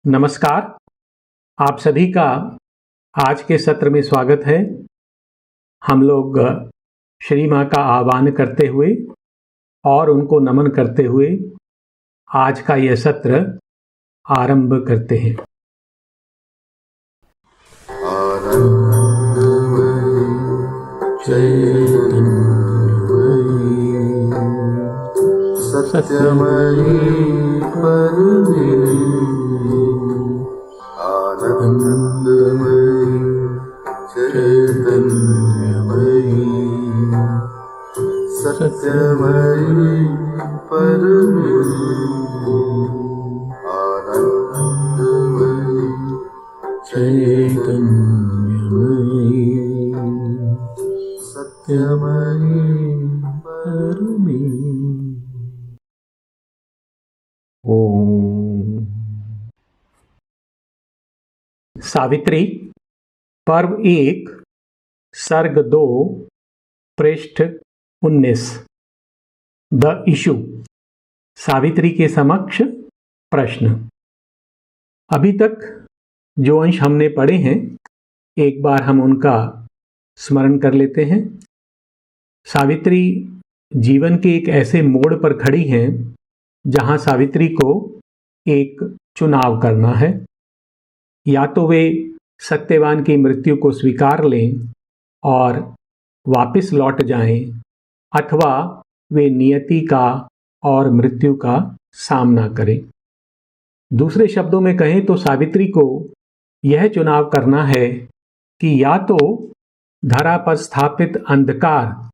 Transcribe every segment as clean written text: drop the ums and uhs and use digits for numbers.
नमस्कार। आप सभी का आज के सत्र में स्वागत है। हम लोग श्री माँ का आह्वान करते हुए और उनको नमन करते हुए आज का यह सत्र आरंभ करते हैं। सत्यमयी परमे आनंदमयी चैतन्यमयी सत्यमयी परमे आनंदमयी चैतन्यमयी सत्यमयी परमे। ओम। सावित्री पर्व 1 सर्ग 2 पृष्ठ 19। The issue. सावित्री के समक्ष प्रश्न। अभी तक जो अंश हमने पढ़े हैं एक बार हम उनका स्मरण कर लेते हैं। सावित्री जीवन के एक ऐसे मोड़ पर खड़ी हैं जहां सावित्री को एक चुनाव करना है। या तो वे सत्यवान की मृत्यु को स्वीकार लें और वापस लौट जाएं, अथवा वे नियति का और मृत्यु का सामना करें। दूसरे शब्दों में कहें तो सावित्री को यह चुनाव करना है कि या तो धरा पर स्थापित अंधकार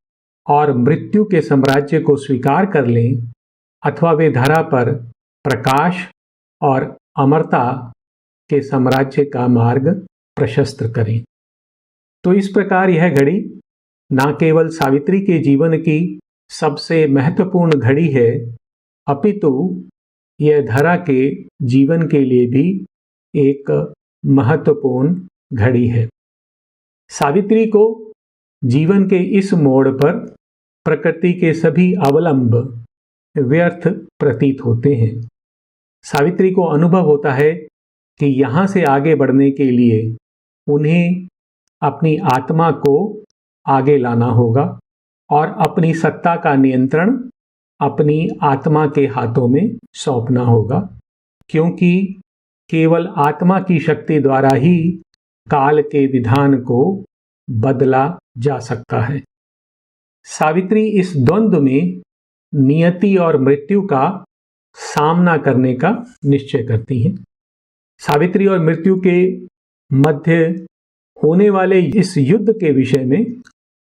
और मृत्यु के साम्राज्य को स्वीकार कर लें, अथवा वे धरा पर प्रकाश और अमरता के साम्राज्य का मार्ग प्रशस्त करें। तो इस प्रकार यह घड़ी न केवल सावित्री के जीवन की सबसे महत्वपूर्ण घड़ी है, अपितु यह धरा के जीवन के लिए भी एक महत्वपूर्ण घड़ी है। सावित्री को जीवन के इस मोड़ पर प्रकृति के सभी अवलंब व्यर्थ प्रतीत होते हैं। सावित्री को अनुभव होता है कि यहाँ से आगे बढ़ने के लिए उन्हें अपनी आत्मा को आगे लाना होगा और अपनी सत्ता का नियंत्रण अपनी आत्मा के हाथों में सौंपना होगा, क्योंकि केवल आत्मा की शक्ति द्वारा ही काल के विधान को बदला जा सकता है। सावित्री इस द्वंद्व में नियति और मृत्यु का सामना करने का निश्चय करती हैं। सावित्री और मृत्यु के मध्य होने वाले इस युद्ध के विषय में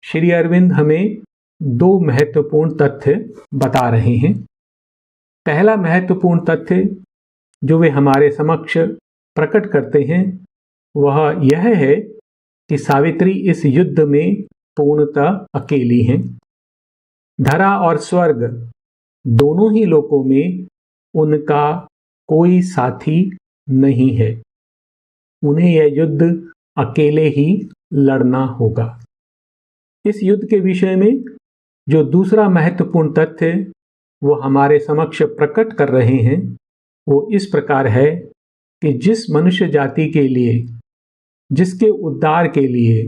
श्री अरविंद हमें 2 महत्वपूर्ण तथ्य बता रहे हैं। पहला महत्वपूर्ण तथ्य जो वे हमारे समक्ष प्रकट करते हैं वह यह है कि सावित्री इस युद्ध में पूर्णतः अकेली हैं। धरा और स्वर्ग दोनों ही लोकों में उनका कोई साथी नहीं है। उन्हें यह युद्ध अकेले ही लड़ना होगा। इस युद्ध के विषय में जो दूसरा महत्वपूर्ण तथ्य वो हमारे समक्ष प्रकट कर रहे हैं वो इस प्रकार है कि जिस मनुष्य जाति के लिए, जिसके उद्धार के लिए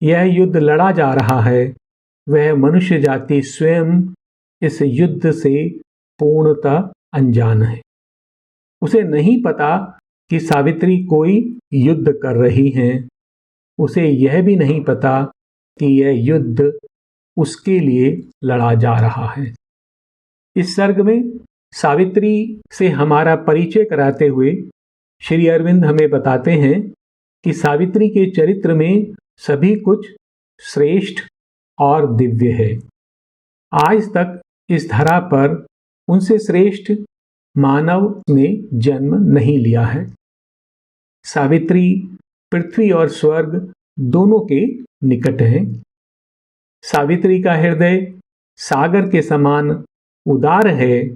यह युद्ध लड़ा जा रहा है, वह मनुष्य जाति स्वयं इस युद्ध से पूर्णतः अनजान है। उसे नहीं पता कि सावित्री कोई युद्ध कर रही हैं। उसे यह भी नहीं पता कि यह युद्ध उसके लिए लड़ा जा रहा है। इस सर्ग में सावित्री से हमारा परिचय कराते हुए श्री अरविंद हमें बताते हैं कि सावित्री के चरित्र में सभी कुछ श्रेष्ठ और दिव्य है। आज तक इस धरा पर उनसे श्रेष्ठ मानव ने जन्म नहीं लिया है। सावित्री पृथ्वी और स्वर्ग दोनों के निकट है। सावित्री का हृदय सागर के समान उदार है,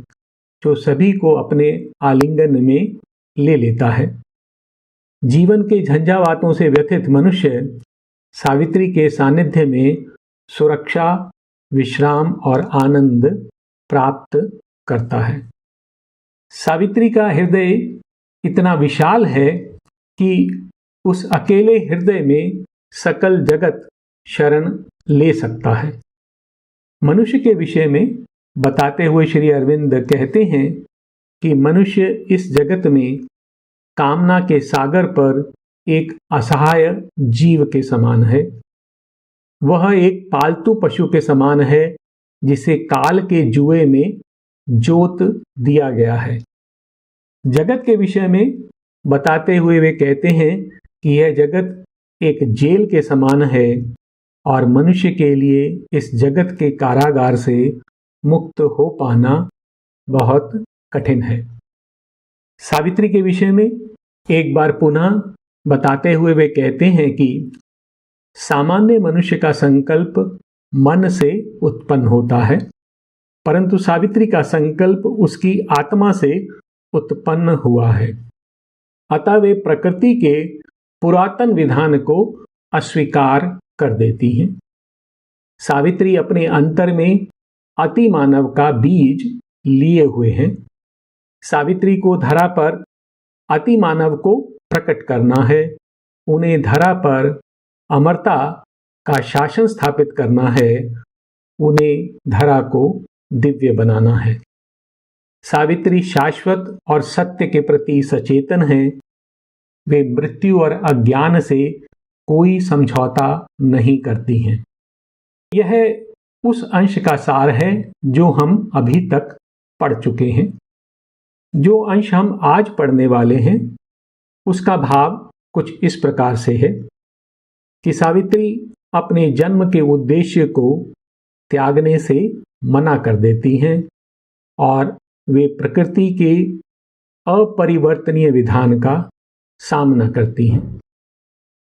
जो सभी को अपने आलिंगन में ले लेता है। जीवन के झंझावातों से व्यथित मनुष्य सावित्री के सानिध्य में सुरक्षा, विश्राम और आनंद प्राप्त करता है। सावित्री का हृदय इतना विशाल है कि उस अकेले हृदय में सकल जगत शरण ले सकता है। मनुष्य के विषय में बताते हुए श्री अरविंद कहते हैं कि मनुष्य इस जगत में कामना के सागर पर एक असहाय जीव के समान है। वह एक पालतू पशु के समान है जिसे काल के जुए में जोत दिया गया है। जगत के विषय में बताते हुए वे कहते हैं कि यह जगत एक जेल के समान है और मनुष्य के लिए इस जगत के कारागार से मुक्त हो पाना बहुत कठिन है। सावित्री के विषय में एक बार पुनः बताते हुए वे कहते हैं कि सामान्य मनुष्य का संकल्प मन से उत्पन्न होता है, परंतु सावित्री का संकल्प उसकी आत्मा से उत्पन्न हुआ है। अतः वे प्रकृति के पुरातन विधान को अस्वीकार कर देती हैं। सावित्री अपने अंतर में अति मानव का बीज लिए हुए हैं। सावित्री को धरा पर अति मानव को प्रकट करना है, उन्हें धरा पर अमरता का शासन स्थापित करना है, उन्हें धरा को दिव्य बनाना है। सावित्री शाश्वत और सत्य के प्रति सचेतन है। वे मृत्यु और अज्ञान से कोई समझौता नहीं करती हैं। यह उस अंश का सार है जो हम अभी तक पढ़ चुके हैं। जो अंश हम आज पढ़ने वाले हैं उसका भाव कुछ इस प्रकार से है कि सावित्री अपने जन्म के उद्देश्य को त्यागने से मना कर देती हैं और वे प्रकृति के अपरिवर्तनीय विधान का सामना करती हैं।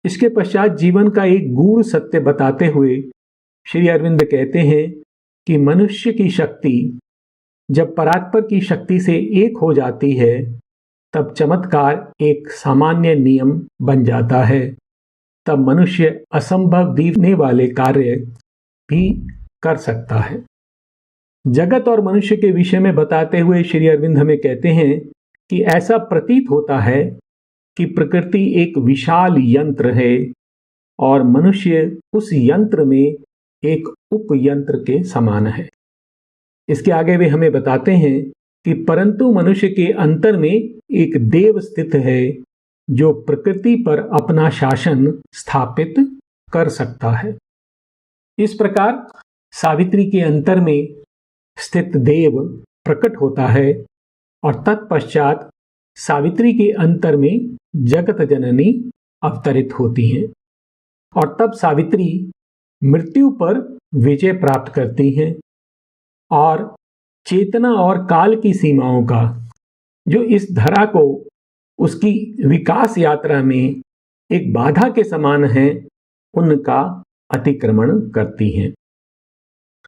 इसके पश्चात जीवन का एक गूढ़ सत्य बताते हुए श्री अरविंद कहते हैं कि मनुष्य की शक्ति जब परात्पर की शक्ति से एक हो जाती है तब चमत्कार एक सामान्य नियम बन जाता है। तब मनुष्य असंभव दिखने वाले कार्य भी कर सकता है। जगत और मनुष्य के विषय में बताते हुए श्री अरविंद हमें कहते हैं कि ऐसा प्रतीत होता है कि प्रकृति एक विशाल यंत्र है और मनुष्य उस यंत्र में एक उपयंत्र के समान है। इसके आगे वे हमें बताते हैं कि परंतु मनुष्य के अंतर में एक देव स्थित है जो प्रकृति पर अपना शासन स्थापित कर सकता है। इस प्रकार सावित्री के अंतर में स्थित देव प्रकट होता है और तत्पश्चात सावित्री के अंतर में जगत जननी अवतरित होती हैं और तब सावित्री मृत्यु पर विजय प्राप्त करती हैं और चेतना और काल की सीमाओं का जो इस धरा को उसकी विकास यात्रा में एक बाधा के समान है उनका अतिक्रमण करती हैं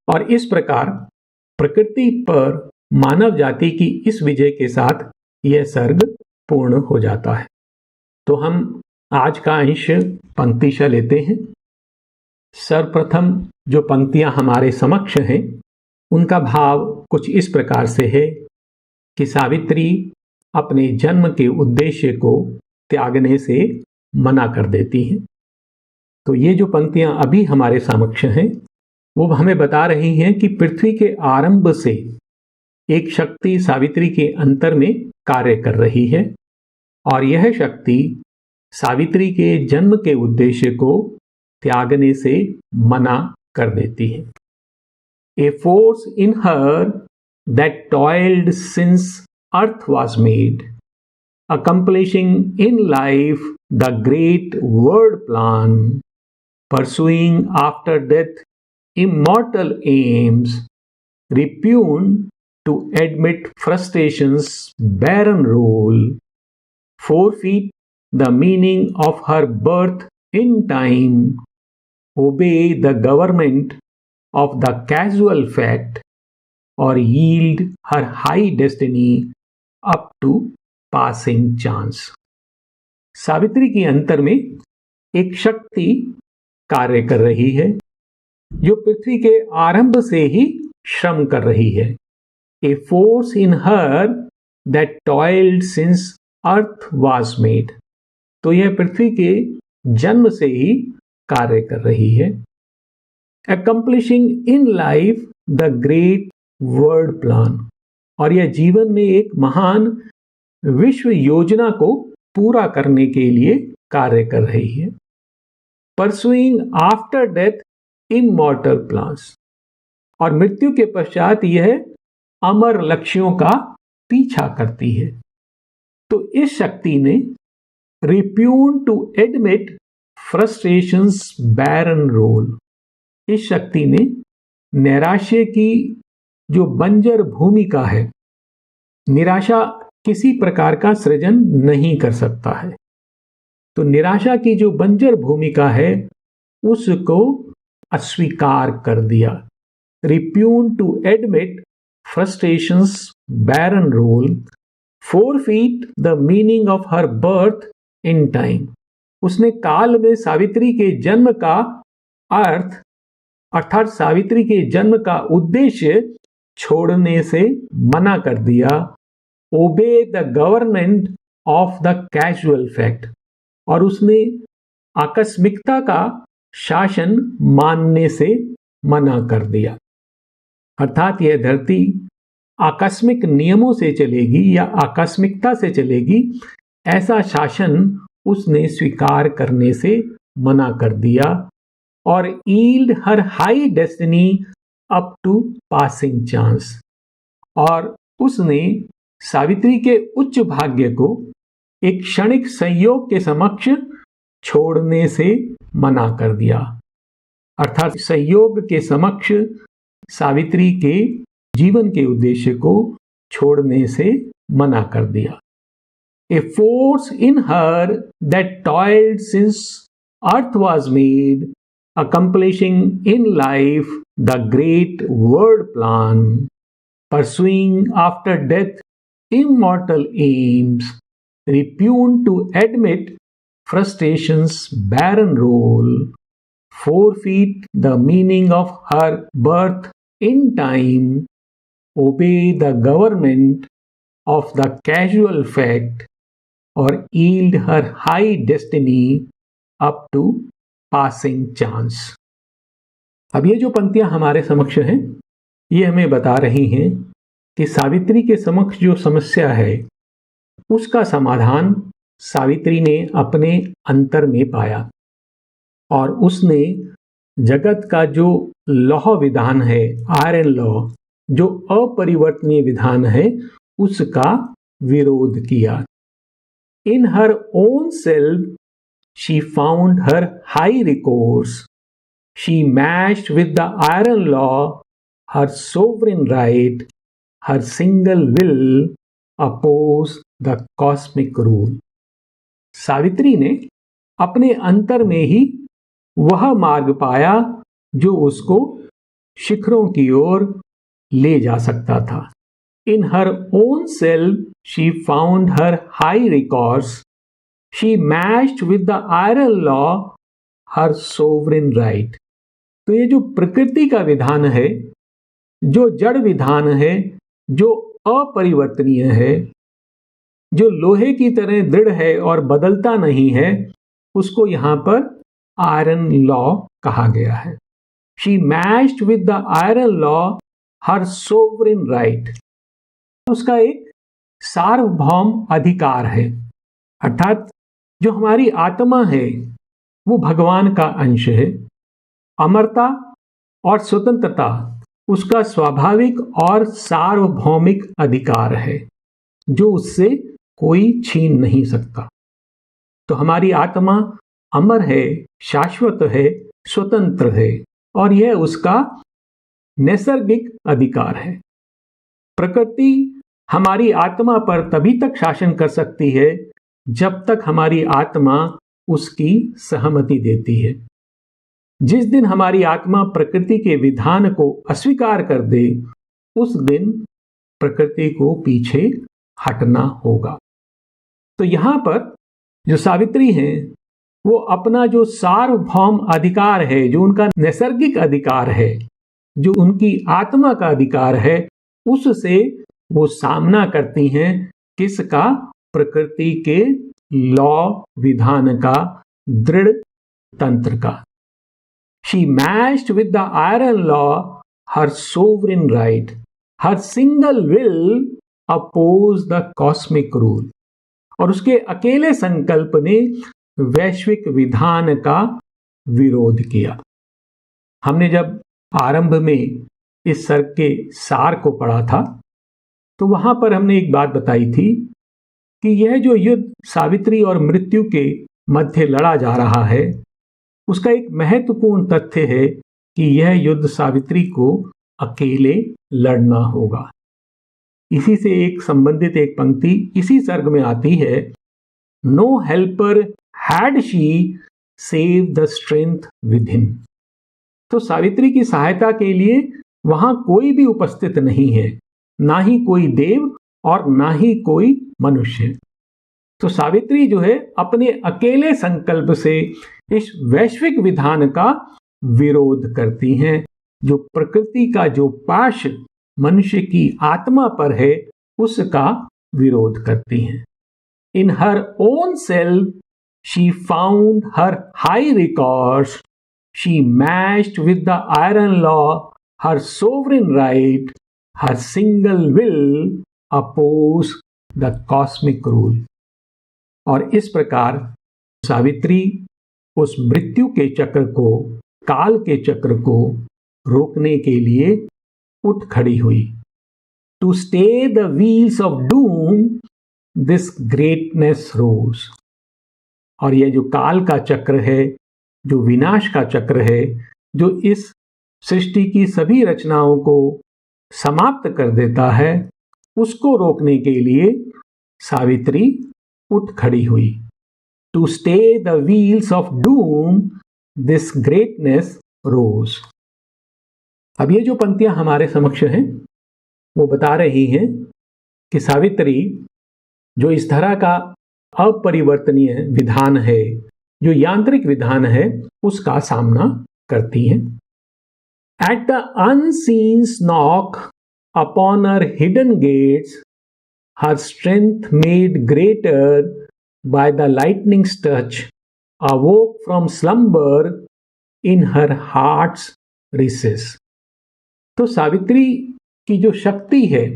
और इस प्रकार प्रकृति पर मानव जाति की इस विजय के साथ यह सर्ग पूर्ण हो जाता है। तो हम आज का अंश पंक्तिशः लेते हैं। सर्वप्रथम जो पंक्तियां हमारे समक्ष हैं उनका भाव कुछ इस प्रकार से है कि सावित्री अपने जन्म के उद्देश्य को त्यागने से मना कर देती हैं। तो ये जो पंक्तियां अभी हमारे समक्ष हैं वो हमें बता रही हैं कि पृथ्वी के आरंभ से एक शक्ति सावित्री के अंतर में कार्य कर रही है और यह शक्ति सावित्री के जन्म के उद्देश्य को त्यागने से मना कर देती है। A force in her that toiled since earth was made, accomplishing in life the great world plan, pursuing after death immortal aims, repugned to admit frustration's barren role, forfeit the meaning of her birth in time, obey the government of the casual fact, or yield her high destiny up to passing chance. Savitri के अंतर में एक शक्ति कार्य कर रही है जो पृथ्वी के आरंभ से ही श्रम कर रही है। A force in her that toiled since earth was made. तो यह पृथ्वी के जन्म से ही कार्य कर रही है। Accomplishing in life the great world plan, और यह जीवन में एक महान विश्व योजना को पूरा करने के लिए कार्य कर रही है। Pursuing after death immortal plans, और मृत्यु के पश्चात यह अमर लक्ष्यों का पीछा करती है। तो इस शक्ति ने refused to admit frustrations barren role, इस शक्ति ने नैराश्य की जो बंजर भूमिका है, निराशा किसी प्रकार का सृजन नहीं कर सकता है, तो निराशा की जो बंजर भूमिका है उसको अस्वीकार कर दिया। Refused to admit frustrations barren role, forfeit the meaning of her birth in time, उसने काल में सावित्री के जन्म का अर्थ अर्थात सावित्री के जन्म का उद्देश्य छोड़ने से मना कर दिया। Obey the government of the casual fact, और उसने आकस्मिकता का शासन मानने से मना कर दिया। अर्थात यह धरती आकस्मिक नियमों से चलेगी या आकस्मिकता से चलेगी, ऐसा शासन उसने स्वीकार करने से मना कर दिया। और yield her high destiny up to passing chance, और उसने सावित्री के उच्च भाग्य को एक क्षणिक संयोग के समक्ष छोड़ने से मना कर दिया। अर्थात संयोग के समक्ष सावित्री के जीवन के उद्देश्य को छोड़ने से मना कर दिया। A force in her that toiled since earth was made, accomplishing in life the great world plan, pursuing after death immortal aims, refused to admit frustrations barren role, forfeit the meaning of her birth in time, obey the government of the casual fact, or yield her high destiny up to passing chance. अब ये जो पंक्तियां हमारे समक्ष हैं, ये हमें बता रही हैं कि सावित्री के समक्ष जो समस्या है उसका समाधान सावित्री ने अपने अंतर में पाया, और उसने जगत का जो लौह विधान है, आयरन लॉ, जो अपरिवर्तनीय विधान है, उसका विरोध किया। In her own self she found her high recourse. She matched with the iron law her sovereign right, her single will opposed the cosmic rule. Savitri ने अपने अंतर में ही वह मार्ग पाया जो उसको शिखरों की ओर ले जा सकता था। In her own self she found her high recourse. She matched with the iron law her sovereign right. तो ये जो प्रकृति का विधान है, जो जड़ विधान है, जो अपरिवर्तनीय है, जो लोहे की तरह दृढ़ है और बदलता नहीं है, उसको यहां पर आयरन लॉ कहा गया है। She matched with the iron law her sovereign right. उसका एक सार्वभौम अधिकार है, अर्थात जो हमारी आत्मा है वो भगवान का अंश है। अमरता और स्वतंत्रता उसका स्वाभाविक और सार्वभौमिक अधिकार है जो उससे कोई छीन नहीं सकता। तो हमारी आत्मा अमर है, शाश्वत है, स्वतंत्र है, और यह उसका नैसर्गिक अधिकार है। प्रकृति हमारी आत्मा पर तभी तक शासन कर सकती है जब तक हमारी आत्मा उसकी सहमति देती है। जिस दिन हमारी आत्मा प्रकृति के विधान को अस्वीकार कर दे, उस दिन प्रकृति को पीछे हटना होगा। तो यहां पर जो सावित्री हैं वो अपना जो सार्वभौम अधिकार है, जो उनका नैसर्गिक अधिकार है, जो उनकी आत्मा का अधिकार है, उससे वो सामना करती हैं। किसका? प्रकृति के लॉ विधान का दृढ़ तंत्र का। She matched with the iron law her sovereign right, her single will oppose the cosmic rule. और उसके अकेले संकल्प ने वैश्विक विधान का विरोध किया। हमने जब आरंभ में इस सर्ग के सार को पढ़ा था तो वहां पर हमने एक बात बताई थी कि यह जो युद्ध सावित्री और मृत्यु के मध्य लड़ा जा रहा है उसका एक महत्वपूर्ण तथ्य है कि यह युद्ध सावित्री को अकेले लड़ना होगा। इसी से एक संबंधित एक पंक्ति इसी सर्ग में आती है, no helper had she save the strength with him. तो सावित्री की सहायता के लिए वहां कोई भी उपस्थित नहीं है, ना ही कोई देव और ना ही कोई मनुष्य। तो सावित्री जो है अपने अकेले संकल्प से इस वैश्विक विधान का विरोध करती हैं, जो प्रकृति का जो पाश मनुष्य की आत्मा पर है उसका विरोध करती हैं। In her own self she found her high records, she matched with the iron law her sovereign right, her single will oppose the cosmic rule. और इस प्रकार सावित्री उस मृत्यु के चक्र को, काल के चक्र को रोकने के लिए उठ खड़ी हुई। To stay the wheels of doom this greatness rose. और यह जो काल का चक्र है, जो विनाश का चक्र है, जो इस सृष्टि की सभी रचनाओं को समाप्त कर देता है, उसको रोकने के लिए सावित्री उठ खड़ी हुई। To stay the wheels of doom this greatness rose. अब ये जो पंक्तियां हमारे समक्ष हैं वो बता रही हैं कि सावित्री जो इस तरह का अपरिवर्तनीय विधान है, जो यांत्रिक विधान है, उसका सामना करती हैं। At the unseen knock upon her hidden gates, her strength made greater by the lightning's touch, awoke from slumber in her heart's recess. तो सावित्री की जो शक्ति है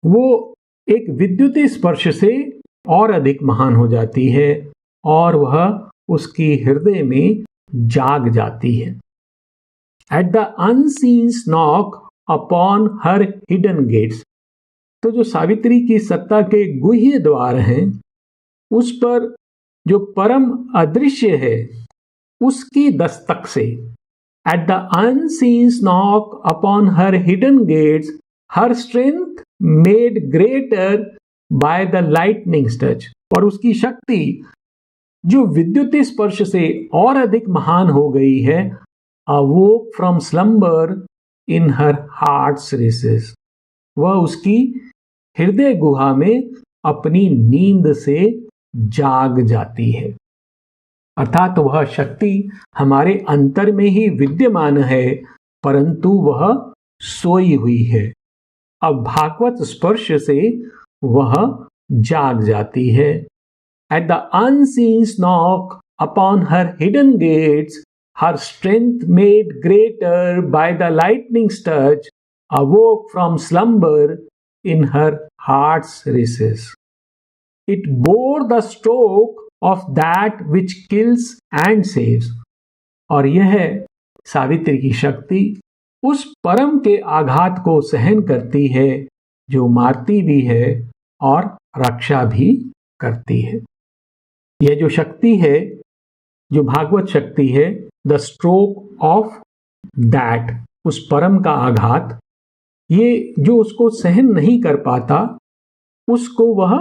वो एक विद्युतीय स्पर्श से और अधिक महान हो जाती है और वह उसकी हृदय में जाग जाती है। At the unseen knock upon her hidden gates. तो जो सावित्री की सत्ता के गुह्य द्वार हैं उस पर जो परम अदृश्य है उसकी दस्तक से, at the unseen knock upon her hidden gates, her strength made greater by the lightning touch. और उसकी शक्ति जो विद्युत स्पर्श से और अधिक महान हो गई है, awoke from slumber in her heart's recess. वह उसकी हृदय गुहा में अपनी नींद से जाग जाती है। अर्थात वह शक्ति हमारे अंतर में ही विद्यमान है परंतु वह सोई हुई है। अब भागवत स्पर्श से वह जाग जाती है। At the unseen knock upon her hidden gates, her strength made greater by the lightning touch, awoke from slumber in her heart's recess. It bore the stroke of that which kills and saves. और यह सावित्री की शक्ति उस परम के आघात को सहन करती है जो मारती भी है और रक्षा भी करती है। यह जो शक्ति है, जो भागवत शक्ति है, द स्ट्रोक ऑफ दैट, उस परम का आघात, ये जो उसको सहन नहीं कर पाता उसको वह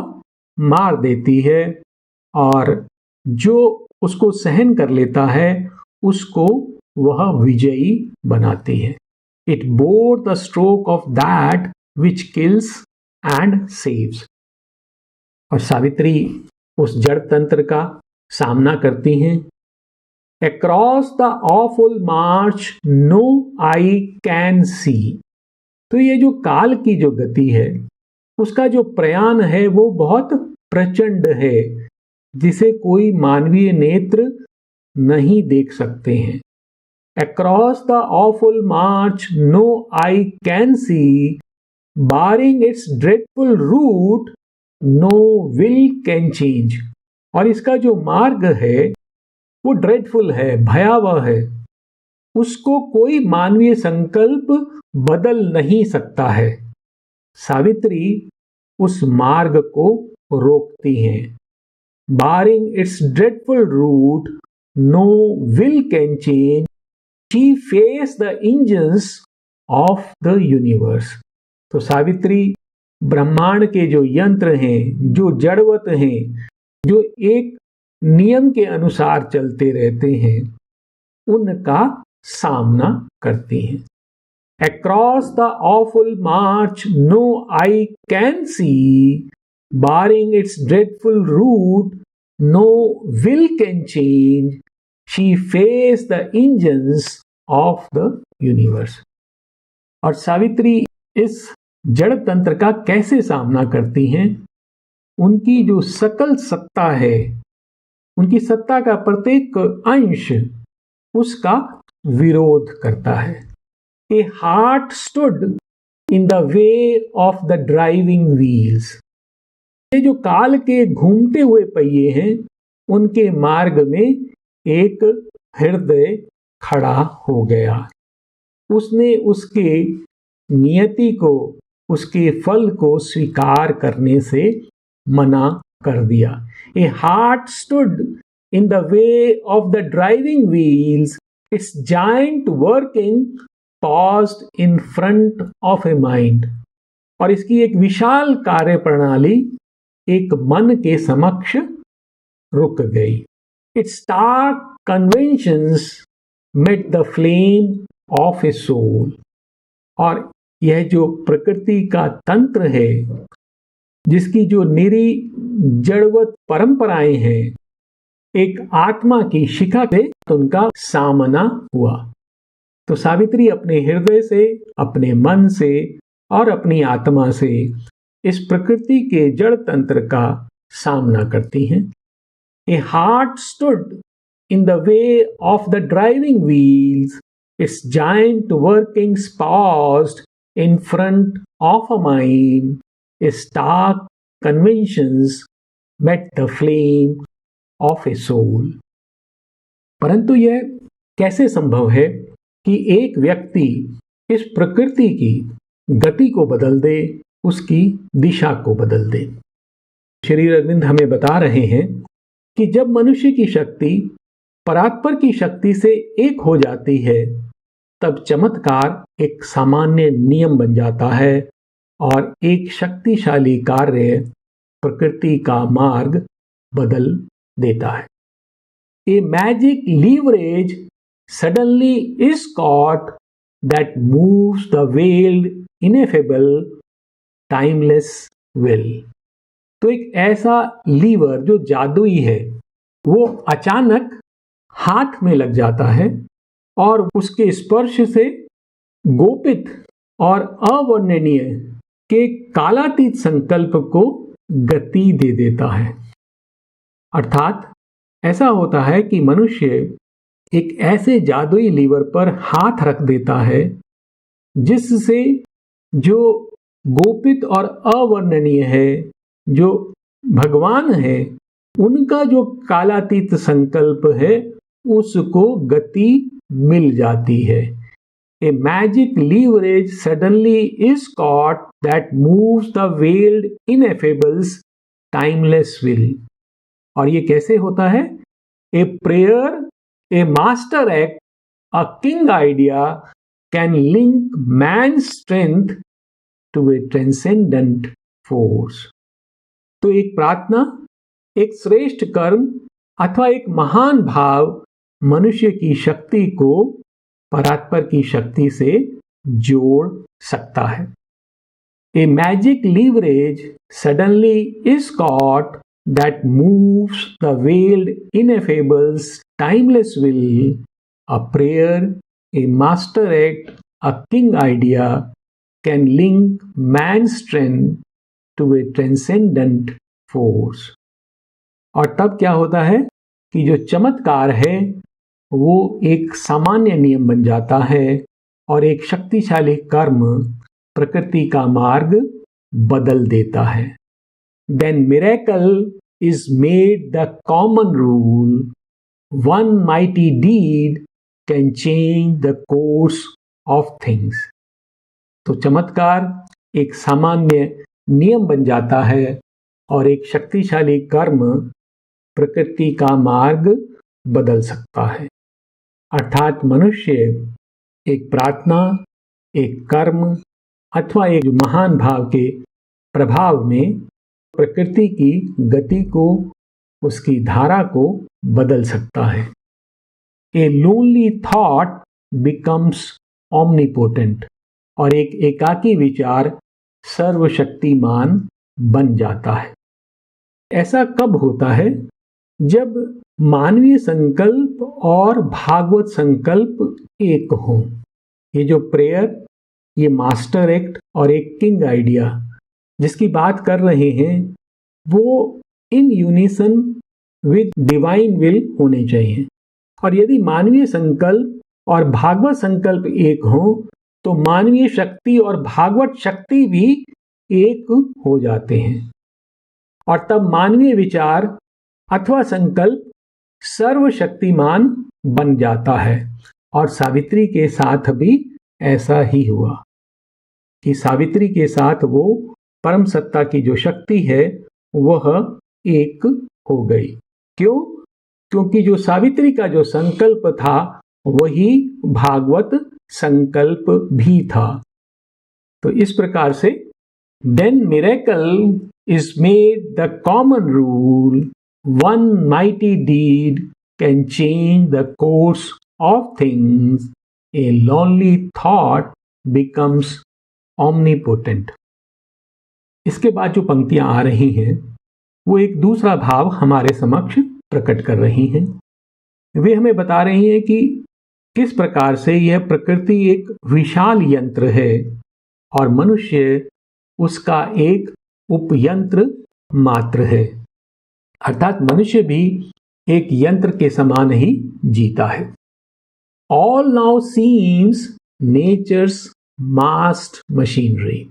मार देती है और जो उसको सहन कर लेता है उसको वह विजयी बनाती है। It bore the stroke of that which kills and saves. और सावित्री उस जड़ तंत्र का सामना करती हैं। Across the awful march no eye can see. तो ये जो काल की जो गति है उसका जो प्रयाण है वो बहुत प्रचंड है जिसे कोई मानवीय नेत्र नहीं देख सकते हैं। Across the awful march no eye can see, barring its dreadful route no will can change। और इसका जो मार्ग है वो ड्रेडफुल है, भयावह है, उसको कोई मानवीय संकल्प बदल नहीं सकता है। सावित्री उस मार्ग को रोकती हैं। Baring its dreadful route no will can change, she face the engines of the universe. तो सावित्री ब्रह्मांड के जो यंत्र हैं, जो जड़वत हैं, जो एक नियम के अनुसार चलते रहते हैं, उनका सामना करती हैं। Across the awful march no eye can see, barring its dreadful route no will can change, she faced the engines of the universe। और सावित्री इस जड़ तंत्र का कैसे सामना करती हैं? उनकी जो सकल सत्ता है, उनकी सत्ता का प्रत्येक अंश उसका विरोध करता है। ए heart stood in the way of the driving wheels. ये जो काल के घूमते हुए पहिए हैं, उनके मार्ग में एक हृदय खड़ा हो गया। उसने उसके नियति को, उसके फल को स्वीकार करने से मना कर दिया। ए heart stood in the way of the driving wheels, its giant working paused in front of a mind। और इसकी एक विशाल कार्य प्रणाली एक मन के समक्ष रुक गई। Its stark conventions met the flame of a soul। और यह जो प्रकृति का तंत्र है, जिसकी जो निरी जड़वत परंपराएं हैं, एक आत्मा की शिखा से उनका सामना हुआ। तो सावित्री अपने हृदय से, अपने मन से और अपनी आत्मा से इस प्रकृति के जड़ तंत्र का सामना करती हैं। ए heart stood in the way of the driving wheels, it's giant workings paused in front of a mind, its stark conventions met the flame of a soul. परंतु यह कैसे संभव है कि एक व्यक्ति इस प्रकृति की गति को बदल दे, उसकी दिशा को बदल दे? श्री अरविंद हमें बता रहे हैं कि जब मनुष्य की शक्ति परात्पर की शक्ति से एक हो जाती है, तब चमत्कार एक सामान्य नियम बन जाता है और एक शक्तिशाली कार्य प्रकृति का मार्ग बदल देता है। A magic leverage suddenly is caught that moves the weld ineffable timeless will. तो एक ऐसा लीवर जो जादुई है, वो अचानक हाथ में लग जाता है और उसके स्पर्श से गोपित और अवर्णनीय के कालातीत संकल्प को गति दे देता है। अर्थात ऐसा होता है कि मनुष्य एक ऐसे जादुई लीवर पर हाथ रख देता है जिससे जो गोपित और अवर्णनीय है, जो भगवान है, उनका जो कालातीत संकल्प है, उसको गति मिल जाती है। A magic leverage suddenly is caught that moves the veiled ineffable's timeless will. और ये कैसे होता है? A prayer, a master act, a king idea can link man strength to a transcendent force. तो एक प्रार्थना, एक श्रेष्ठ कर्म अथवा एक महान भाव मनुष्य की शक्ति को परात्पर की शक्ति से जोड़ सकता है। A magic leverage suddenly is caught that moves the veiled ineffables timeless will, a prayer, a master act, a king idea can link man's strength to a transcendent force। और तब क्या होता है कि जो चमत्कार है वो एक सामान्य नियम बन जाता है और एक शक्तिशाली कर्म प्रकृति का मार्ग बदल देता है। Then miracle is made the common rule. One mighty deed can change the course of things। तो चमत्कार एक सामान्य नियम बन जाता है और एक शक्तिशाली कर्म प्रकृति का मार्ग बदल सकता है। अर्थात मनुष्य एक प्रार्थना, एक कर्म अथवा एक महान भाव के प्रभाव में प्रकृति की गति को, उसकी धारा को बदल सकता है। A lonely thought becomes omnipotent और एक एकाकी विचार सर्वशक्तिमान बन जाता है। ऐसा कब होता है? जब मानवीय संकल्प और भागवत संकल्प एक हों। ये जो प्रेयर, ये मास्टर एक्ट और एक किंग आइडिया जिसकी बात कर रहे हैं वो इन यूनिसन विद डिवाइन विल होने चाहिए। और यदि मानवीय संकल्प और भागवत संकल्प एक हो तो मानवीय शक्ति और भागवत शक्ति भी एक हो जाते हैं और तब मानवीय विचार अथवा संकल्प सर्वशक्तिमान बन जाता है। और सावित्री के साथ भी ऐसा ही हुआ कि सावित्री के साथ वो परम सत्ता की जो शक्ति है वह एक हो गई। क्यों? क्योंकि जो सावित्री का जो संकल्प था वही भागवत संकल्प भी था। तो इस प्रकार से then miracle is made the common rule, one mighty deed can change the course of things, a lonely thought becomes omnipotent। इसके बाद जो पंक्तियां आ रही हैं वो एक दूसरा भाव हमारे समक्ष प्रकट कर रही हैं। वे हमें बता रही हैं कि किस प्रकार से यह प्रकृति एक विशाल यंत्र है और मनुष्य उसका एक उपयंत्र मात्र है। अर्थात मनुष्य भी एक यंत्र के समान ही जीता है। All now seems nature's mast machinery.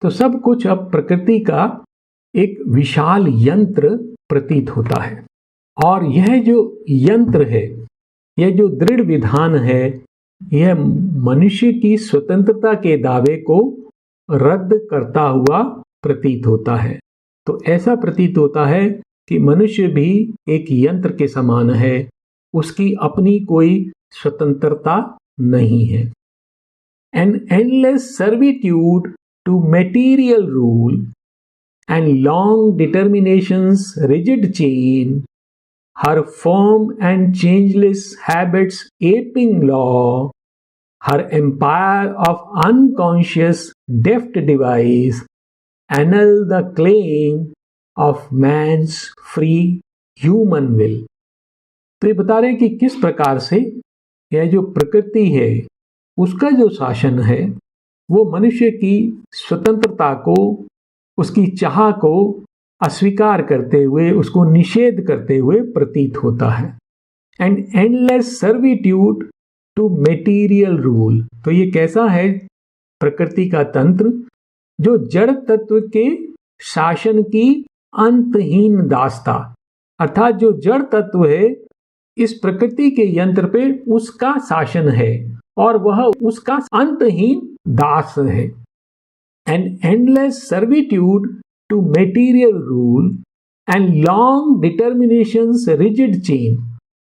तो सब कुछ अब प्रकृति का एक विशाल यंत्र प्रतीत होता है और यह जो यंत्र है, यह जो दृढ़ विधान है, यह मनुष्य की स्वतंत्रता के दावे को रद्द करता हुआ प्रतीत होता है। तो ऐसा प्रतीत होता है कि मनुष्य भी एक यंत्र के समान है, उसकी अपनी कोई स्वतंत्रता नहीं है। An endless servitude to material rule and long determination's rigid chain, her firm and changeless habits aping law, her empire of unconscious deft device, annul the claim of man's free human will। तो ये बता रहे हैं कि किस प्रकार से यह जो प्रकृति है उसका जो शासन है वो मनुष्य की स्वतंत्रता को, उसकी चाह को अस्वीकार करते हुए, उसको निषेध करते हुए प्रतीत होता है। And endless servitude to material rule. तो ये कैसा है प्रकृति का तंत्र जो जड़ तत्व के शासन की अंतहीन दास्ता, अर्थात जो जड़ तत्व है इस प्रकृति के यंत्र पे उसका शासन है और वह उसका अंतहीन दास है। An endless servitude to material rule and long determinations rigid chain.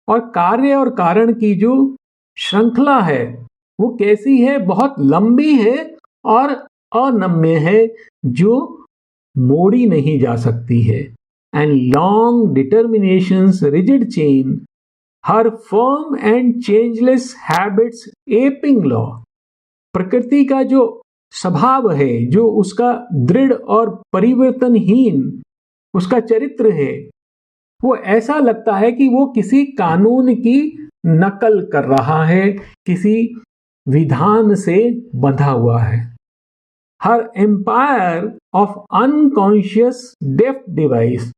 और कार्य और कारण की जो श्रृंखला है वो कैसी है? बहुत लंबी है और अनम्य है, जो मोड़ी नहीं जा सकती है। And long determinations rigid chain, her firm and changeless habits aping law. प्रकृति का जो स्वभाव है, जो उसका दृढ़ और परिवर्तनहीन उसका चरित्र है, वो ऐसा लगता है कि वो किसी कानून की नकल कर रहा है, किसी विधान से बंधा हुआ है। हर एम्पायर ऑफ अनकॉन्शियस डेफ्ट डिवाइस,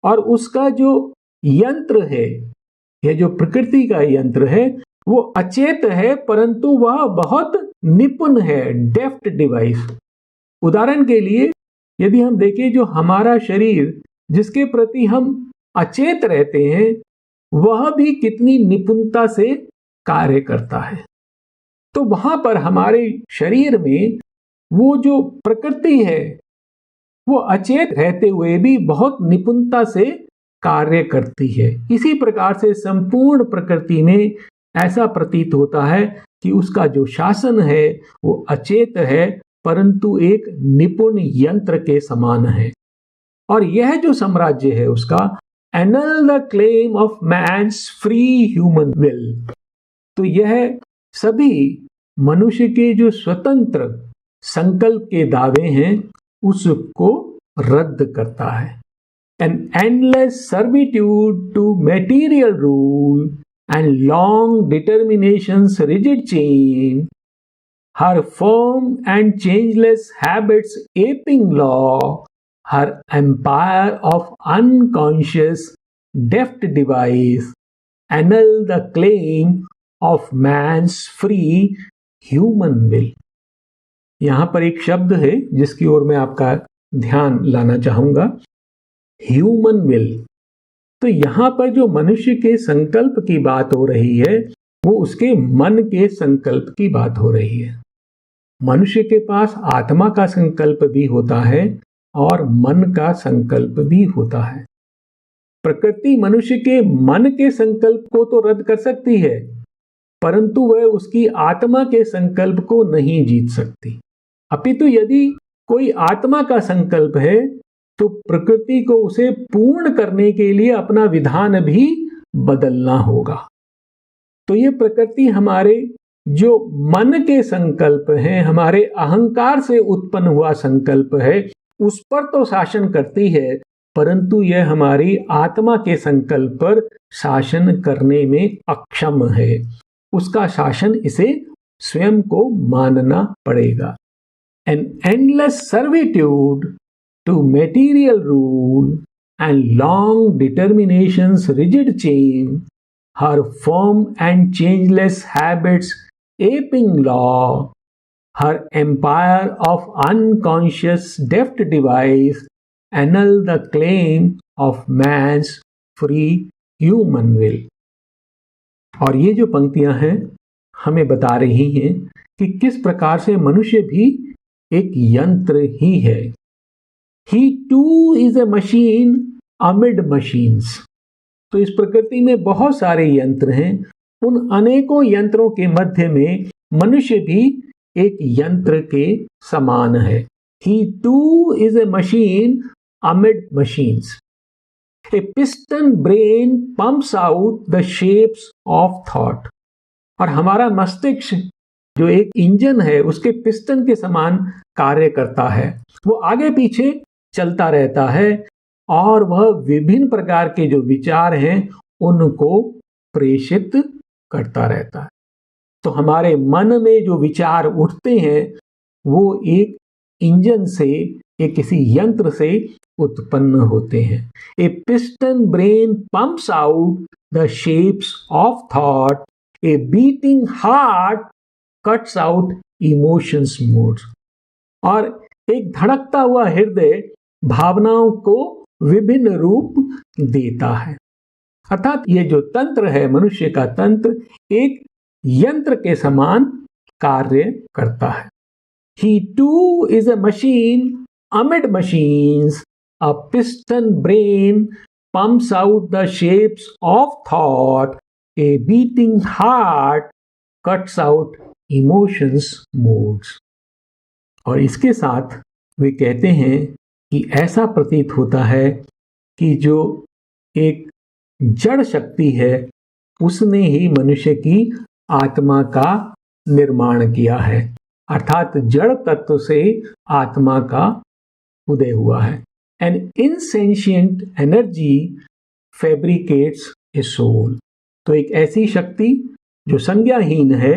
और उसका जो यंत्र है, यह जो प्रकृति का यंत्र है, वो अचेत है परंतु वह बहुत निपुण है, डेफ्ट डिवाइस। उदाहरण के लिए यदि हम देखें, जो हमारा शरीर जिसके प्रति हम अचेत रहते हैं, वह भी कितनी निपुणता से कार्य करता है। तो वहां पर हमारे शरीर में वो जो प्रकृति है, वो अचेत रहते हुए भी बहुत निपुणता से कार्य करती है। इसी प्रकार से संपूर्ण प्रकृति में ऐसा प्रतीत होता है कि उसका जो शासन है वो अचेत है परंतु एक निपुण यंत्र के समान है। और यह जो साम्राज्य है उसका, annul the claim of man's free human will, तो यह सभी मनुष्य के जो स्वतंत्र संकल्प के दावे हैं उसको रद्द करता है। An endless servitude to material rule and long determination's rigid chain, her firm and changeless habits aping law, her empire of unconscious deft device, annul the claim of man's free human will। यहां पर एक शब्द है जिसकी ओर मैं आपका ध्यान लाना चाहूंगा, ह्यूमन विल। तो यहां पर जो मनुष्य के संकल्प की बात हो रही है वो उसके मन के संकल्प की बात हो रही है। मनुष्य के पास आत्मा का संकल्प भी होता है और मन का संकल्प भी होता है। प्रकृति मनुष्य के मन के संकल्प को तो रद्द कर सकती है परंतु वह उसकी आत्मा के संकल्प को नहीं जीत सकती। अपितु यदि कोई आत्मा का संकल्प है तो प्रकृति को उसे पूर्ण करने के लिए अपना विधान भी बदलना होगा। तो ये प्रकृति हमारे जो मन के संकल्प हैं, हमारे अहंकार से उत्पन्न हुआ संकल्प है, उस पर तो शासन करती है परंतु यह हमारी आत्मा के संकल्प पर शासन करने में अक्षम है। उसका शासन इसे स्वयं को मानना पड़ेगा। An endless servitude to material rule and long determination's rigid chain, her firm and changeless habits aping law, her empire of unconscious deft device annul the claim of man's free human will। और ये जो पंक्तियां हैं हमें बता रही हैं कि किस प्रकार से मनुष्य भी एक यंत्र ही है। He too is a machine amid machines। तो इस प्रकृति में बहुत सारे यंत्र हैं, उन अनेकों यंत्रों के मध्य में मनुष्य भी एक यंत्र के समान है। He too is a machine amid machines। A piston brain pumps out the shapes of thought। और हमारा मस्तिष्क जो एक इंजन है उसके पिस्टन के समान कार्य करता है। वो आगे पीछे चलता रहता है और वह विभिन्न प्रकार के जो विचार हैं उनको प्रेषित करता रहता है। तो हमारे मन में जो विचार उठते हैं वो एक इंजन से, एक किसी यंत्र से उत्पन्न होते हैं। ए piston brain pumps out the shapes of thought, A beating heart cuts out emotions moods. और एक धड़कता हुआ हृदय भावनाओं को विभिन्न रूप देता है। अर्थात ये जो तंत्र है, मनुष्य का तंत्र, एक यंत्र के समान कार्य करता है। He too is a machine amid machines, a piston brain pumps out the shapes of thought, a beating heart cuts out emotions moods। और इसके साथ वे कहते हैं कि ऐसा प्रतीत होता है कि जो एक जड़ शक्ति है उसने ही मनुष्य की आत्मा का निर्माण किया है। अर्थात जड़ तत्व से आत्मा का उदय हुआ है। An insentient energy fabricates a soul। तो एक ऐसी शक्ति जो संज्ञाहीन है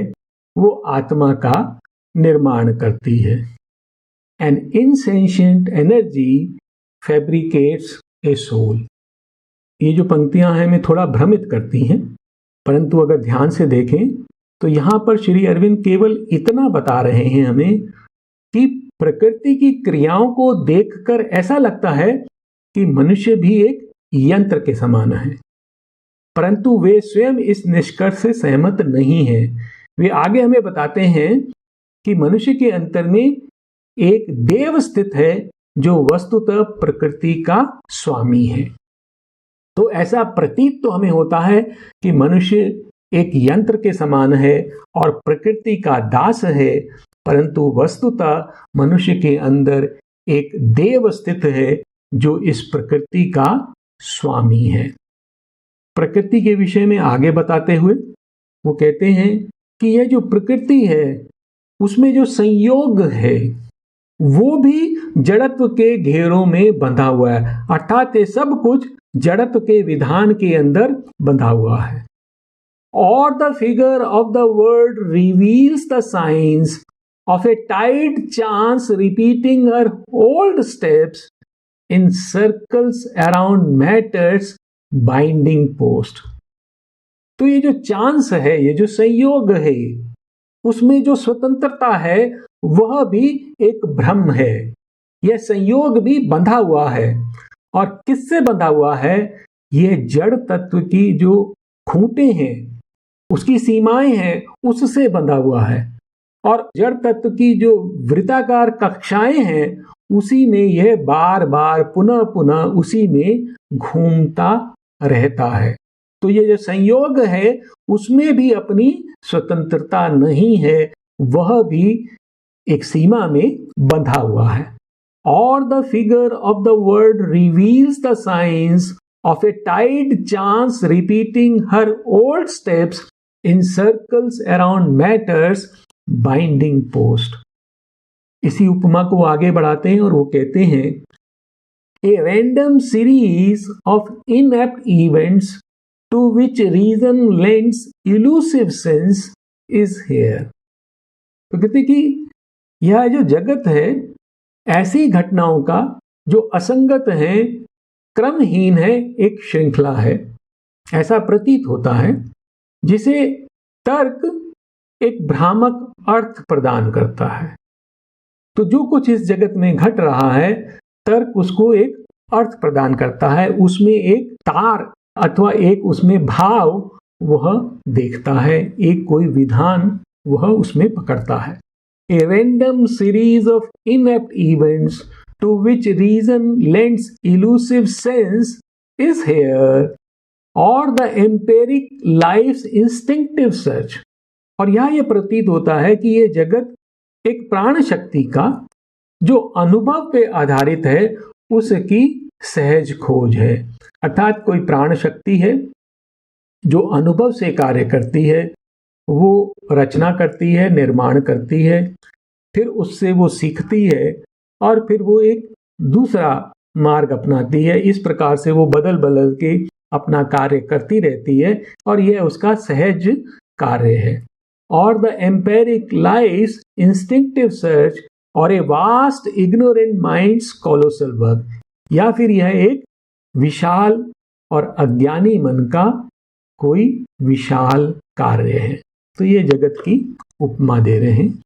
वो आत्मा का निर्माण करती है। An insentient energy fabricates a soul. ये जो पंक्तियां हैं हमें थोड़ा भ्रमित करती हैं, परंतु अगर ध्यान से देखें तो यहाँ पर श्री अरविंद केवल इतना बता रहे हैं हमें कि प्रकृति की क्रियाओं को देखकर ऐसा लगता है कि मनुष्य भी एक यंत्र के समान है, परंतु वे स्वयं इस निष्कर्ष से सहमत नहीं हैं। वे आगे हमें बताते हैं कि मनुष्य के अंतर में एक देव स्थित है जो वस्तुतः प्रकृति का स्वामी है। तो ऐसा प्रतीत तो हमें होता है कि मनुष्य एक यंत्र के समान है और प्रकृति का दास है, परंतु वस्तुतः मनुष्य के अंदर एक देव स्थित है जो इस प्रकृति का स्वामी है। प्रकृति के विषय में आगे बताते हुए वो कहते हैं कि यह जो प्रकृति है उसमें जो संयोग है वो भी जड़त्व के घेरों में बंधा हुआ है, अर्थात ये सब कुछ जड़त्व के विधान के अंदर बंधा हुआ है। और the figure of the world reveals the science of a tied chance repeating her old steps in circles around matter's binding post. तो ये जो चांस है, ये जो संयोग है, उसमें जो स्वतंत्रता है वह भी एक भ्रम है। यह संयोग भी बंधा हुआ है, और किससे बंधा हुआ है? यह जड़ तत्व की जो खूंटे हैं, उसकी सीमाएं हैं, उससे बंधा हुआ है। और जड़ तत्व की जो वृत्ताकार कक्षाएं हैं उसी में यह बार बार पुनः पुनः उसी में घूमता रहता है। तो ये जो संयोग है उसमें भी अपनी स्वतंत्रता नहीं है, वह भी एक सीमा में बंधा हुआ है। और the figure of the word reveals the science of a tied chance repeating her old steps in circles around matter's binding post. इसी उपमा को आगे बढ़ाते हैं और वो कहते हैं a random series of inept events to which reason lends illusive sense is here. तो कहते कि यह जो जगत है ऐसी घटनाओं का जो असंगत है, क्रमहीन है, एक श्रृंखला है, ऐसा प्रतीत होता है, जिसे तर्क एक भ्रामक अर्थ प्रदान करता है। तो जो कुछ इस जगत में घट रहा है, तर्क उसको एक अर्थ प्रदान करता है, उसमें एक तार अथवा एक उसमें भाव वह देखता है, एक कोई विधान वह उसमें पकड़ता है। A random series of inept events to which reason lends elusive sense is here, or the empiric life's instinctive search। और यहाँ ये प्रतीत होता है कि ये जगत एक प्राण शक्ति का जो अनुभव पे आधारित है उसकी सहज खोज है। अर्थात कोई प्राण शक्ति है जो अनुभव से कार्य करती है, वो रचना करती है, निर्माण करती है, फिर उससे वो सीखती है और फिर वो एक दूसरा मार्ग अपनाती है। इस प्रकार से वो बदल बदल के अपना कार्य करती रहती है और यह उसका सहज कार्य है। और the empiric life instinctive search और a vast ignorant minds colossal work, या फिर यह एक विशाल और अज्ञानी मन का कोई विशाल कार्य है। तो ये जगत की उपमा दे रहे हैं।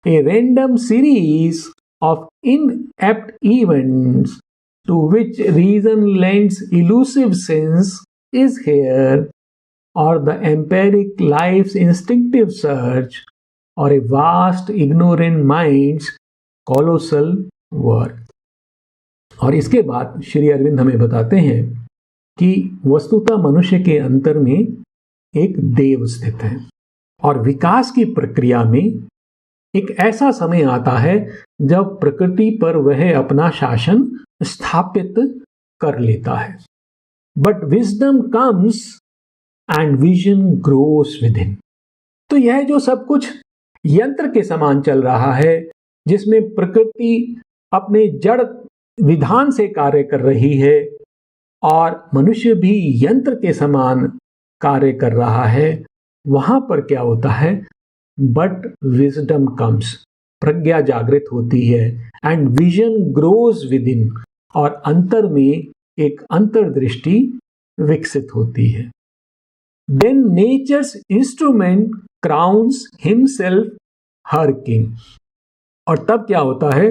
A random series of inept events to which reason lends elusive sense is here, or the empiric life's instinctive search, or a vast ignorant mind's colossal work। और इसके बाद श्री अरविंद हमें बताते हैं कि वस्तुतः मनुष्य के अंतर में एक देव स्थित है और विकास की प्रक्रिया में एक ऐसा समय आता है जब प्रकृति पर वह अपना शासन स्थापित कर लेता है। But wisdom comes and vision grows within. तो यह जो सब कुछ यंत्र के समान चल रहा है, जिसमें प्रकृति अपने जड़ विधान से कार्य कर रही है और मनुष्य भी यंत्र के समान कार्य कर रहा है, वहां पर क्या होता है? बट विजडम कम्स, प्रज्ञा जागृत होती है and vision grows within, और अंतर में एक अंतर्दृष्टि विकसित होती है। Then nature's instrument crowns himself her king, और तब क्या होता है,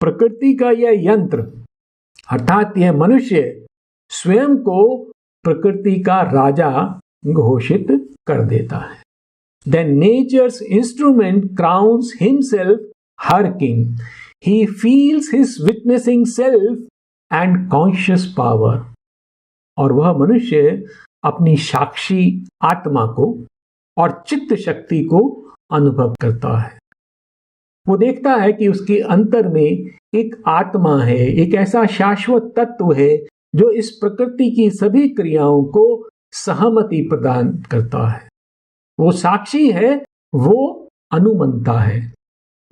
प्रकृति का यह यंत्र अर्थात यह मनुष्य स्वयं को प्रकृति का राजा घोषित कर देता है। Then nature's instrument crowns himself her king. He feels his witnessing self and conscious power. और वह मनुष्य अपनी साक्षी आत्मा को और चित्त शक्ति को अनुभव करता है। वो देखता है कि उसके अंतर में एक आत्मा है, एक ऐसा शाश्वत तत्व है जो इस प्रकृति की सभी क्रियाओं को सहमति प्रदान करता है। वो साक्षी है, वो अनुमंता है,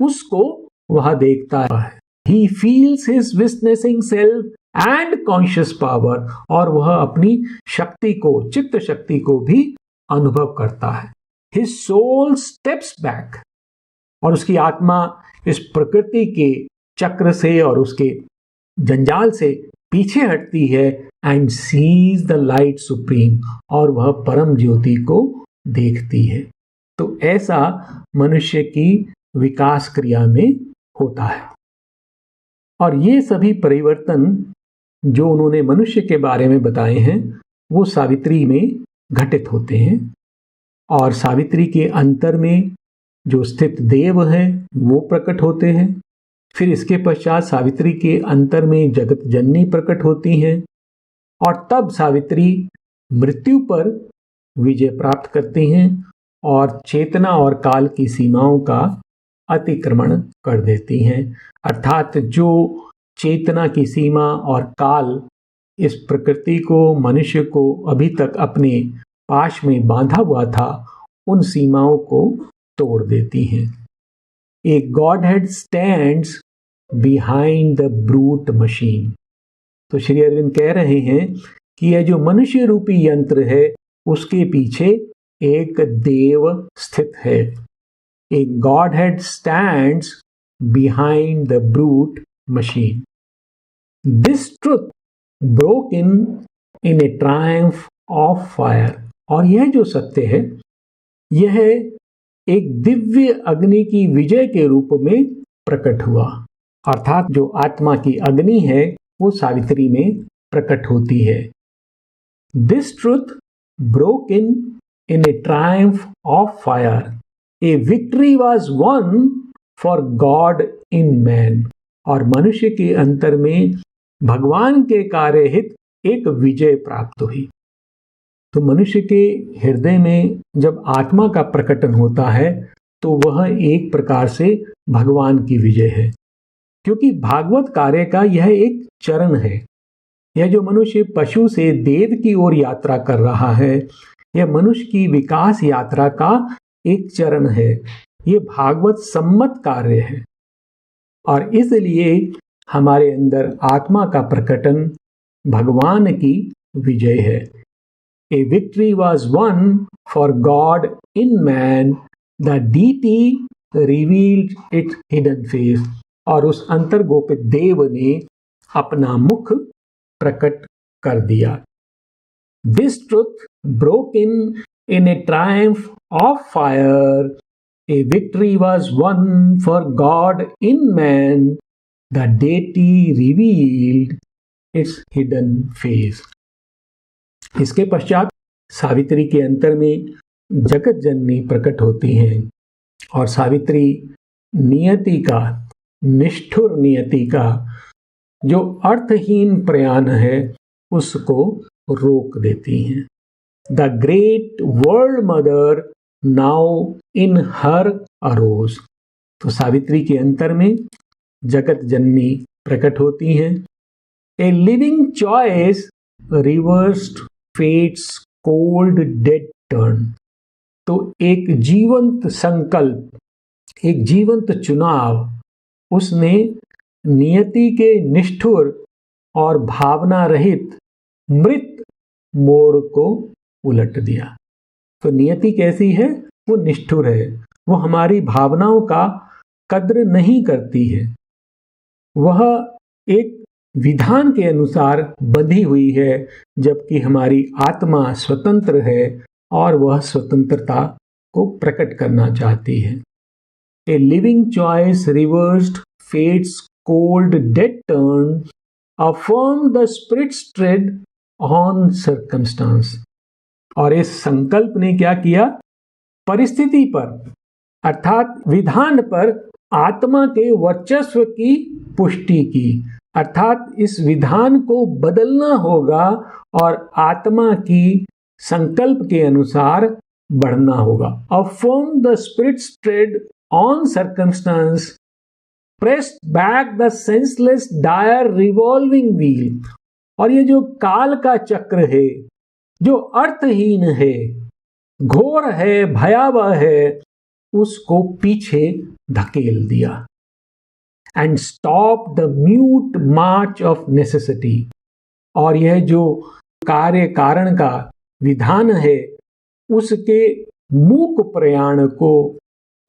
उसको वह देखता है। He feels his witnessing self and conscious power, और वह अपनी शक्ति को, चित्त शक्ति को भी अनुभव करता है। His soul steps back, और उसकी आत्मा इस प्रकृति के चक्र से और उसके जंजाल से पीछे हटती है and sees the light supreme, और वह परम ज्योति को देखती है। तो ऐसा मनुष्य की विकास क्रिया में होता है। और ये सभी परिवर्तन जो उन्होंने मनुष्य के बारे में बताए हैं वो सावित्री में घटित होते हैं, और सावित्री के अंतर में जो स्थित देव हैं वो प्रकट होते हैं। फिर इसके पश्चात सावित्री के अंतर में जगत जननी प्रकट होती हैं, और तब सावित्री मृत्यु पर विजय प्राप्त करती हैं और चेतना और काल की सीमाओं का अतिक्रमण कर देती हैं। अर्थात जो चेतना की सीमा और काल इस प्रकृति को, मनुष्य को अभी तक अपने पाश में बांधा हुआ था, उन सीमाओं को तोड़ देती हैं। A godhead stands behind the brute machine. तो श्री अरविंद कह रहे हैं कि यह जो मनुष्य रूपी यंत्र है उसके पीछे एक देव स्थित है। A godhead stands behind the brute machine. This truth broke in a triumph of fire. और यह जो सत्य है यह एक दिव्य अग्नि की विजय के रूप में प्रकट हुआ। अर्थात जो आत्मा की अग्नि है वो सावित्री में प्रकट होती है। This truth broke in a triumph of fire. A victory was one for God in man. और मनुष्य के अंतर में भगवान के कार्य हित एक विजय प्राप्त हुई। तो मनुष्य के हृदय में जब आत्मा का प्रकटन होता है तो वह एक प्रकार से भगवान की विजय है, क्योंकि भागवत कार्य का यह एक चरण है। यह जो मनुष्य पशु से देव की ओर यात्रा कर रहा है, यह मनुष्य की विकास यात्रा का एक चरण है। यह भागवत सम्मत कार्य है, और इसलिए हमारे अंदर आत्मा का प्रकटन भगवान की विजय है। A victory was won for God in man. The deity revealed its hidden face. और उस अंतर्गोपित देव ने अपना मुख प्रकट कर दिया। This truth broke in a triumph of fire. A victory was won for God in man. The deity revealed its hidden face. इसके पश्चात सावित्री के अंतर में जगत जननी प्रकट होती हैं, और सावित्री नियति का, निष्ठुर नियति का जो अर्थहीन प्रयाण है उसको रोक देती हैं। The great world mother now in her arose. तो सावित्री के अंतर में जगत जननी प्रकट होती हैं। ए living choice reversed fate's cold dead turn. तो एक जीवंत संकल्प, एक जीवंत चुनाव, उसने नियति के निष्ठुर और भावना रहित मृत मोड़ को उलट दिया। तो नियति कैसी है? वो निष्ठुर है, वो हमारी भावनाओं का कद्र नहीं करती है। वह एक विधान के अनुसार बंधी हुई है, जबकि हमारी आत्मा स्वतंत्र है और वह स्वतंत्रता को प्रकट करना चाहती है। A living choice reversed fate's cold dead turn affirm the spirit's tread on circumstance. और इस संकल्प ने क्या किया? परिस्थिति पर अर्थात विधान पर आत्मा के वर्चस्व की पुष्टि की, अर्थात इस विधान को बदलना होगा और आत्मा की संकल्प के अनुसार बढ़ना होगा। Affirm the spirit's tread on circumstance, pressed back the senseless dire revolving wheel. और ये जो काल का चक्र है, जो अर्थहीन है, घोर है, भयावह है, उसको पीछे धकेल दिया। And stop the mute March of necessity. और यह जो कार्य कारण का विधान है, उसके मूक प्रयाण को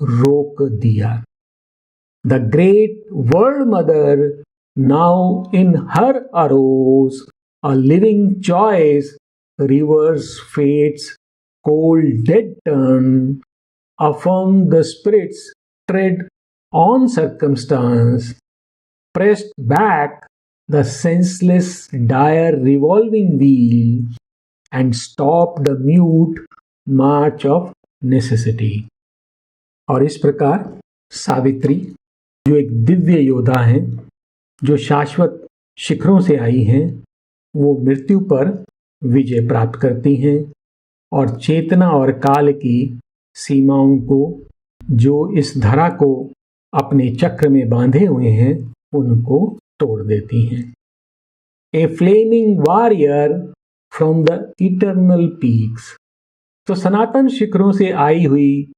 रोक दिया। The great world mother now in her arose a living choice reverse fate's cold dead turn, affirm the spirit's tread on circumstance, pressed back the senseless dire revolving wheel, and stopped the mute march of necessity। और इस प्रकार सावित्री, जो एक दिव्य योद्धा हैं, जो शाश्वत शिखरों से आई हैं, वो मृत्यु पर विजय प्राप्त करती हैं और चेतना और काल की सीमाओं को, जो इस धरा को अपने चक्र में बांधे हुए हैं, उनको तोड़ देती हैं। A flaming warrior from the eternal peaks. तो सनातन शिखरों से आई हुई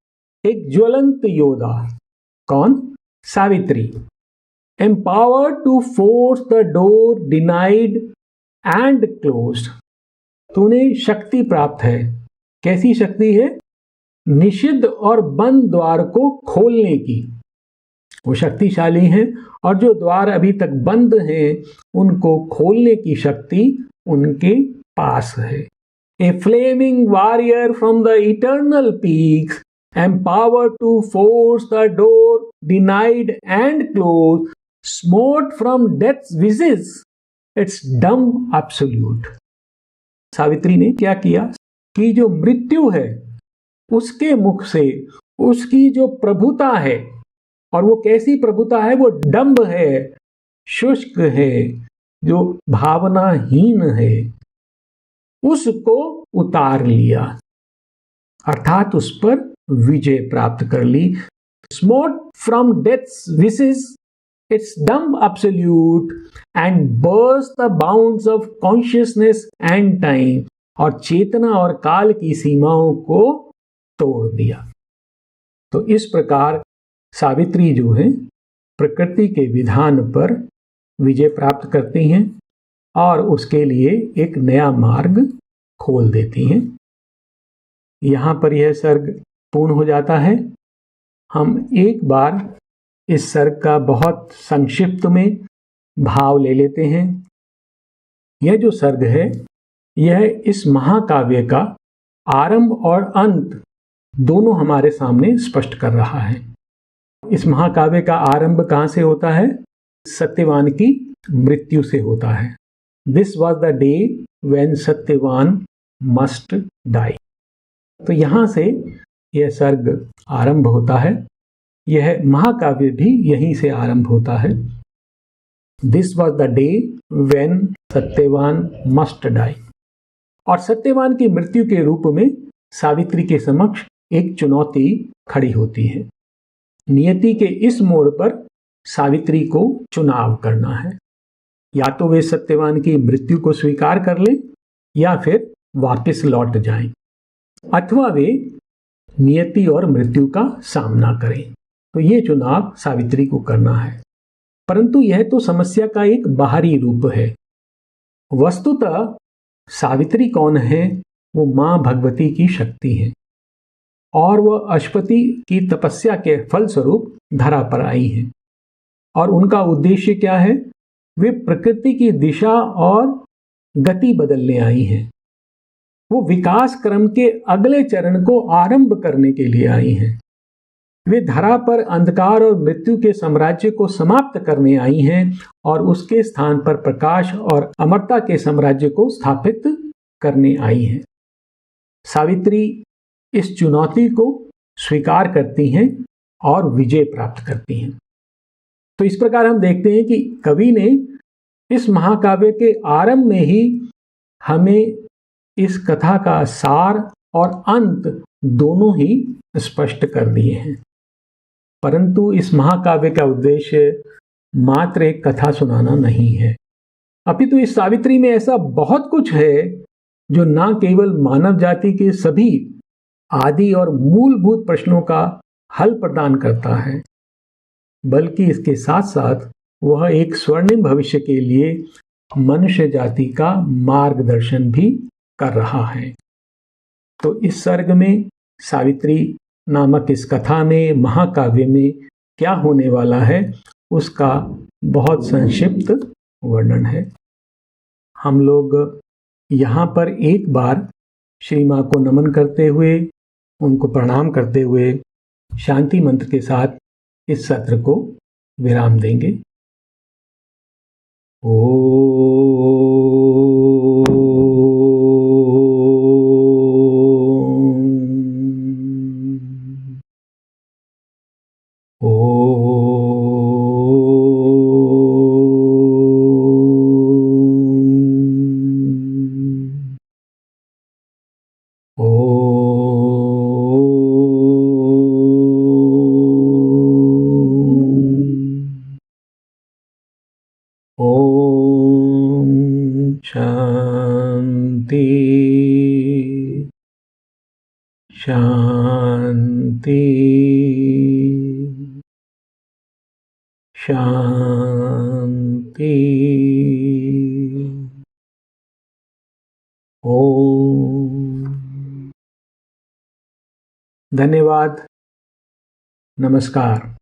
एक ज्वलंत योद्धा, कौन? Savitri. Empowered to force the door denied and closed. तो उन्हें शक्ति प्राप्त है। कैसी शक्ति है? निषिद्ध और बंद द्वार को खोलने की। वो शक्तिशाली हैं और जो द्वार अभी तक बंद हैं, उनको खोलने की शक्ति उनके पास है। A flaming warrior from the eternal peaks, empowered to force the door denied and closed, smote from death's visage its dumb absolute। Savitri ने क्या किया कि जो मृत्यु है, उसके मुख से उसकी जो प्रभुता है, और वो कैसी प्रभुता है? वो डंब है, शुष्क है, जो भावनाहीन है, उसको उतार लिया, अर्थात उस पर विजय प्राप्त कर ली। स्मोट फ्रॉम डेथ्स विसेस it's dumb absolute and burst the bounds of consciousness and time. और चेतना और काल की सीमाओं को तोड़ दिया। तो इस प्रकार सावित्री जो है, प्रकृति के विधान पर विजय प्राप्त करती हैं और उसके लिए एक नया मार्ग खोल देती हैं। यहाँ पर यह सर्ग पूर्ण हो जाता है। हम एक बार इस सर्ग का बहुत संक्षिप्त में भाव ले लेते हैं। यह जो सर्ग है, यह इस महाकाव्य का आरंभ और अंत दोनों हमारे सामने स्पष्ट कर रहा है। इस महाकाव्य का आरंभ कहाँ से होता है? सत्यवान की मृत्यु से होता है। This was the day when Satyavan must die. तो यहाँ से यह सर्ग आरंभ होता है। यह महाकाव्य भी यहीं से आरंभ होता है। This was the day when Satyavan must die. और सत्यवान की मृत्यु के रूप में सावित्री के समक्ष एक चुनौती खड़ी होती है। नियति के इस मोड़ पर सावित्री को चुनाव करना है। या तो वे सत्यवान की मृत्यु को स्वीकार कर लें या फिर वापस लौट जाएं, अथवा वे नियति और मृत्यु का सामना करें। तो ये चुनाव सावित्री को करना है। परंतु यह तो समस्या का एक बाहरी रूप है। वस्तुतः सावित्री कौन है? वो मां भगवती की शक्ति है और वह अश्वती की तपस्या के फलस्वरूप धरा पर आई हैं। और उनका उद्देश्य क्या है? वे प्रकृति की दिशा और गति बदलने आई हैं। वो विकास क्रम के अगले चरण को आरंभ करने के लिए आई हैं। वे धरा पर अंधकार और मृत्यु के साम्राज्य को समाप्त करने आई हैं और उसके स्थान पर प्रकाश और अमरता के साम्राज्य को स्थापित करने आई हैं। सावित्री इस चुनौती को स्वीकार करती हैं और विजय प्राप्त करती हैं। तो इस प्रकार हम देखते हैं कि कवि ने इस महाकाव्य के आरंभ में ही हमें इस कथा का सार और अंत दोनों ही स्पष्ट कर दिए हैं। परंतु इस महाकाव्य का उद्देश्य मात्र एक कथा सुनाना नहीं है, अपितु इस सावित्री में ऐसा बहुत कुछ है जो न केवल मानव जाति के सभी आदि और मूलभूत प्रश्नों का हल प्रदान करता है, बल्कि इसके साथ साथ वह एक स्वर्णिम भविष्य के लिए मनुष्य जाति का मार्गदर्शन भी कर रहा है। तो इस सर्ग में सावित्री नामक इस कथा में, महाकाव्य में क्या होने वाला है उसका बहुत संक्षिप्त वर्णन है। हम लोग यहाँ पर एक बार श्री माँ को नमन करते हुए, उनको प्रणाम करते हुए शांति मंत्र के साथ इस सत्र को विराम देंगे। शांति शांति शांति। ओम। धन्यवाद। नमस्कार।